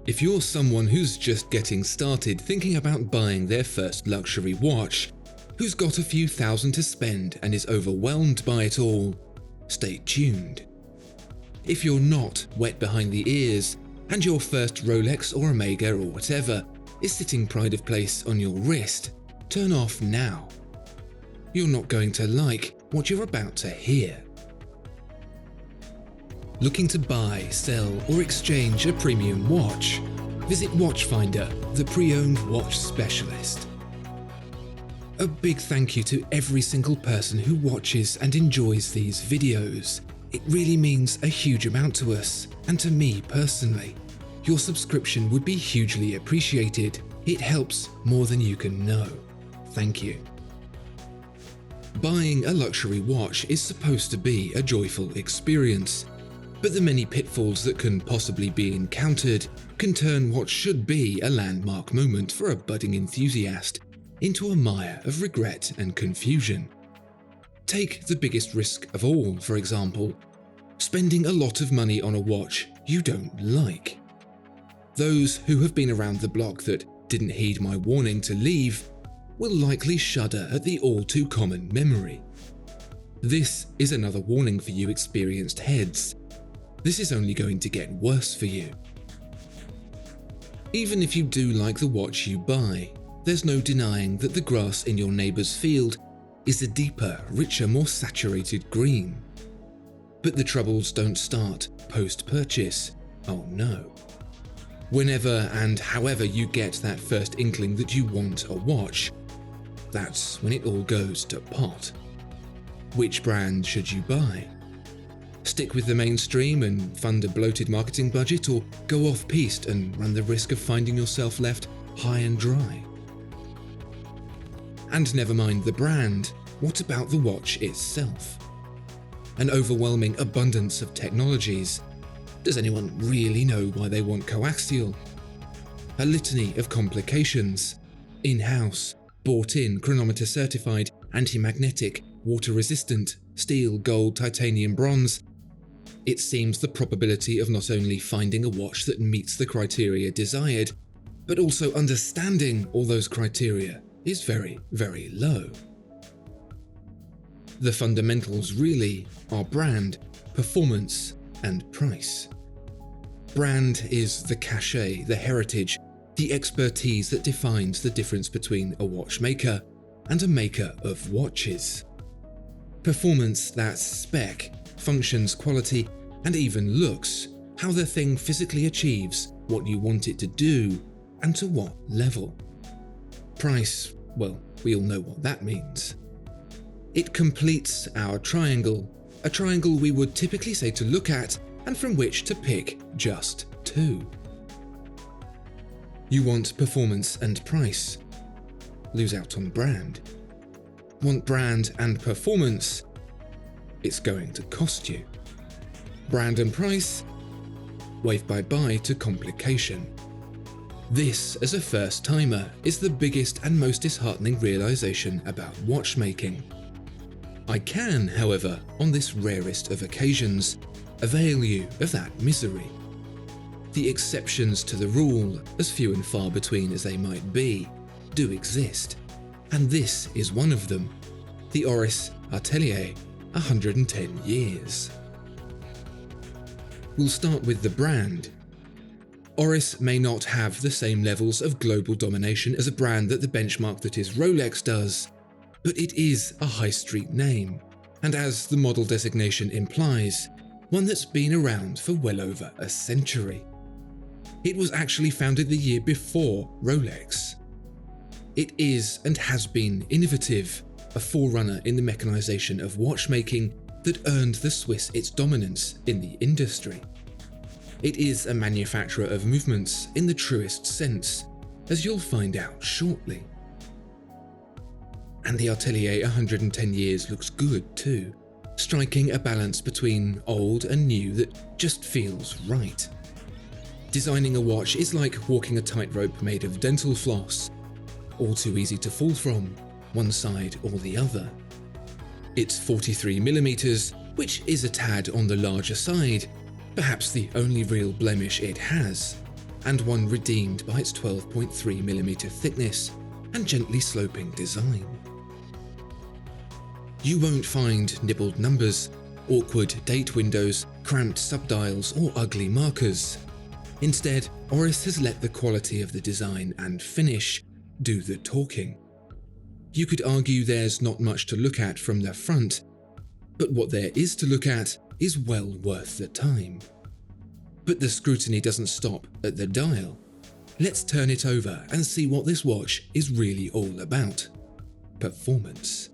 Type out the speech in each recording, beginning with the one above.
If you're someone who's just getting started thinking about buying their first luxury watch, who's got a few thousand to spend and is overwhelmed by it all, stay tuned. If you're not wet behind the ears and your first Rolex or Omega or whatever is sitting pride of place on your wrist, turn off now. You're not going to like what you're about to hear. Looking to buy, sell, or exchange a premium watch? Visit Watchfinder, the pre-owned watch specialist. A big thank you to every single person who watches and enjoys these videos. It really means a huge amount to us, and to me personally. Your subscription would be hugely appreciated. It helps more than you can know. Thank you. Buying a luxury watch is supposed to be a joyful experience, but the many pitfalls that can possibly be encountered can turn what should be a landmark moment for a budding enthusiast into a mire of regret and confusion. Take the biggest risk of all, for example, spending a lot of money on a watch you don't like. Those who have been around the block that didn't heed my warning to leave will likely shudder at the all-too-common memory. This is another warning for you experienced heads. This is only going to get worse for you. Even if you do like the watch you buy, there's no denying that the grass in your neighbour's field is a deeper, richer, more saturated green. But the troubles don't start post-purchase. Oh no. Whenever and however you get that first inkling that you want a watch, that's when it all goes to pot. Which brand should you buy? Stick with the mainstream and fund a bloated marketing budget, or go off-piste and run the risk of finding yourself left high and dry? And never mind the brand, what about the watch itself? An overwhelming abundance of technologies. Does anyone really know why they want coaxial? A litany of complications. In-house, bought-in, chronometer-certified, anti-magnetic, water-resistant, steel, gold, titanium, bronze. It seems the probability of not only finding a watch that meets the criteria desired, but also understanding all those criteria is very, very low. The fundamentals really are brand, performance, and price. Brand is the cachet, the heritage, the expertise that defines the difference between a watchmaker and a maker of watches. Performance, that's spec, functions, quality, and even looks, how the thing physically achieves what you want it to do and to what level. Price, well, we all know what that means. It completes our triangle, a triangle we would typically say to look at and from which to pick just two. You want performance and price. Lose out on brand. Want brand and performance? It's going to cost you. Brand and price? Wave bye-bye to complication. This, as a first-timer, is the biggest and most disheartening realization about watchmaking. I can, however, on this rarest of occasions, avail you of that misery. The exceptions to the rule, as few and far between as they might be, do exist, and this is one of them, the Oris Atelier 110 years. We'll start with the brand. Oris may not have the same levels of global domination as a brand that the benchmark that is Rolex does, but it is a high street name, and as the model designation implies, one that's been around for well over a century. It was actually founded the year before Rolex. It is and has been innovative, a forerunner in the mechanization of watchmaking that earned the Swiss its dominance in the industry. It is a manufacturer of movements in the truest sense, as you'll find out shortly. And the Artelier 110 years looks good too, striking a balance between old and new that just feels right. Designing a watch is like walking a tightrope made of dental floss, all too easy to fall from, one side or the other. It's 43mm, which is a tad on the larger side, perhaps the only real blemish it has. and one redeemed by its 12.3mm thickness and gently sloping design. You won't find nibbled numbers, awkward date windows, cramped subdials, or ugly markers. Instead, Oris has let the quality of the design and finish do the talking. You could argue there's not much to look at from the front, but what there is to look at is well worth the time. But the scrutiny doesn't stop at the dial. Let's turn it over and see what this watch is really all about. Performance.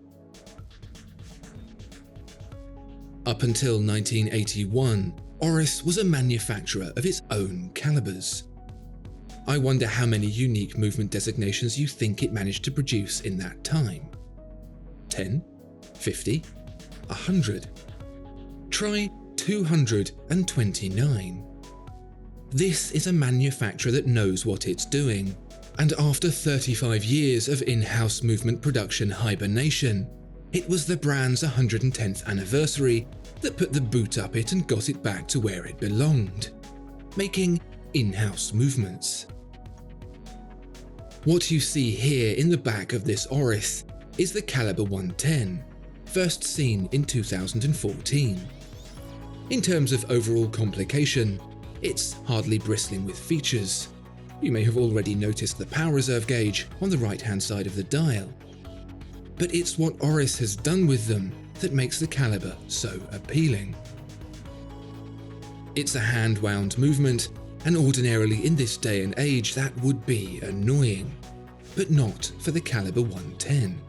Up until 1981, Oris was a manufacturer of its own calibers. I wonder how many unique movement designations you think it managed to produce in that time. 10? 50? 100? Try 229. This is a manufacturer that knows what it's doing, and after 35 years of in-house movement production hibernation, it was the brand's 110th anniversary that put the boot up it and got it back to where it belonged, making in-house movements. What you see here in the back of this Oris is the Caliber 110, first seen in 2014. In terms of overall complication, it's hardly bristling with features. You may have already noticed the power reserve gauge on the right-hand side of the dial. But it's what Oris has done with them that makes the caliber so appealing. It's a hand-wound movement, and ordinarily in this day and age that would be annoying, but not for the Caliber 110.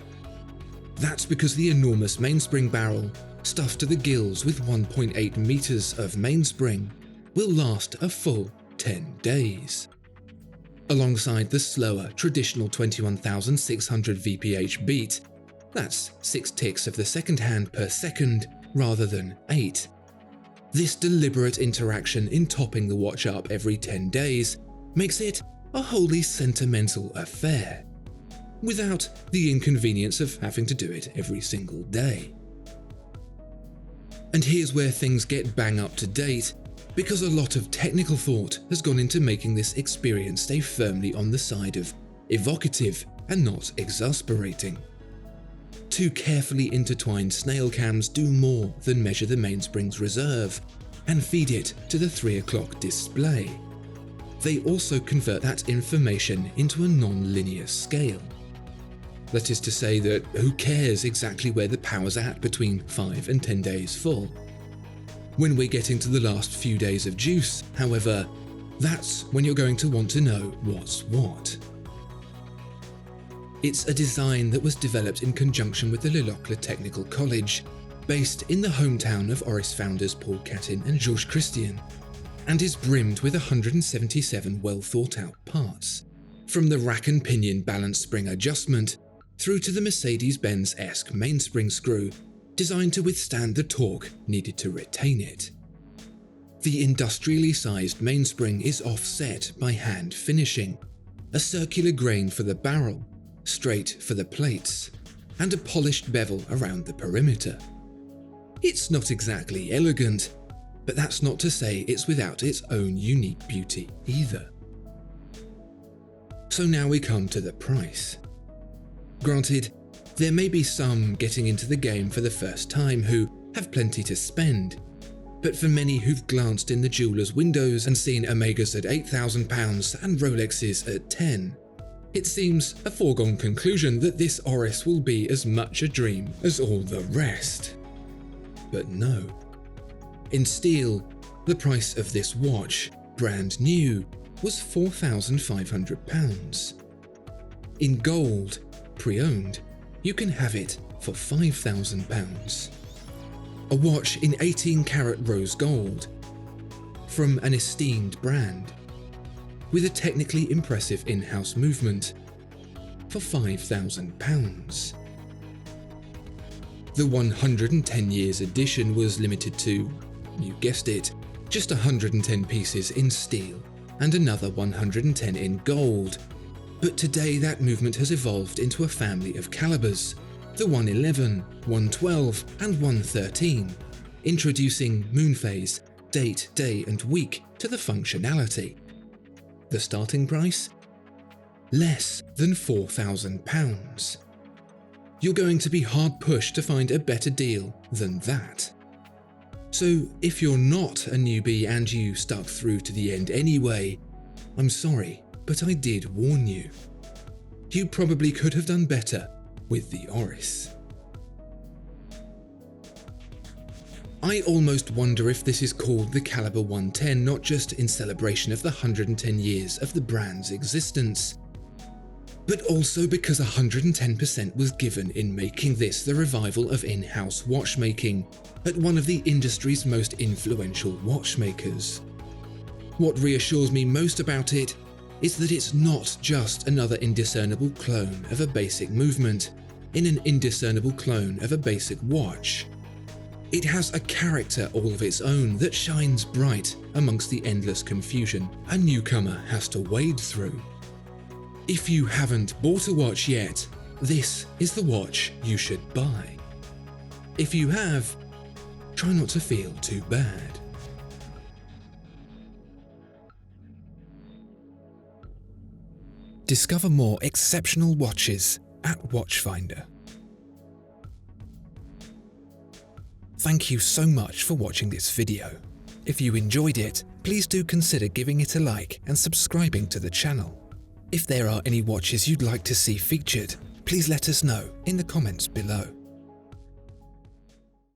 That's because the enormous mainspring barrel, stuffed to the gills with 1.8 meters of mainspring, will last a full 10 days. Alongside the slower traditional 21,600 VPH beat, that's 6 ticks of the second hand per second rather than 8. This deliberate interaction in topping the watch up every 10 days makes it a wholly sentimental affair, without the inconvenience of having to do it every single day. And here's where things get bang up to date, because a lot of technical thought has gone into making this experience stay firmly on the side of evocative and not exasperating. 2 carefully intertwined snail cams do more than measure the mainspring's reserve and feed it to the 3 o'clock display. They also convert that information into a non-linear scale. That is to say that who cares exactly where the power's at between 5 and 10 days full? When we're getting to the last few days of juice, however, that's when you're going to want to know what's what. It's a design that was developed in conjunction with the Le Locle Technical College, based in the hometown of Oris founders Paul Catin and Georges Christian, and is brimmed with 177 well-thought-out parts, from the rack and pinion balance spring adjustment through to the Mercedes-Benz-esque mainspring screw designed to withstand the torque needed to retain it. The industrially sized mainspring is offset by hand finishing, a circular grain for the barrel, straight for the plates, and a polished bevel around the perimeter. It's not exactly elegant, but that's not to say it's without its own unique beauty either. So now we come to the price. Granted, there may be some getting into the game for the first time who have plenty to spend, but for many who've glanced in the jeweller's windows and seen Omegas at £8,000 and Rolexes at 10, it seems a foregone conclusion that this Oris will be as much a dream as all the rest. But no. In steel, the price of this watch, brand new, was £4,500. In gold, pre-owned, you can have it for £5,000. A watch in 18-karat rose gold, from an esteemed brand, with a technically impressive in-house movement, for £5,000. The 110 years edition was limited to, you guessed it, just 110 pieces in steel and another 110 in gold. But today that movement has evolved into a family of calibers, the 111, 112 and 113, introducing moon phase, date, day and week to the functionality. The starting price? Less than £4,000. You're going to be hard pushed to find a better deal than that. So if you're not a newbie and you stuck through to the end anyway, I'm sorry, but I did warn you. You probably could have done better with the Oris. I almost wonder if this is called the Caliber 110 not just in celebration of the 110 years of the brand's existence, but also because 110% was given in making this the revival of in-house watchmaking at one of the industry's most influential watchmakers. What reassures me most about it is that it's not just another indiscernible clone of a basic movement in an indiscernible clone of a basic watch. It has a character all of its own that shines bright amongst the endless confusion a newcomer has to wade through. If you haven't bought a watch yet, this is the watch you should buy. If you have, try not to feel too bad. Discover more exceptional watches at Watchfinder. Thank you so much for watching this video. If you enjoyed it, please do consider giving it a like and subscribing to the channel. If there are any watches you'd like to see featured, please let us know in the comments below.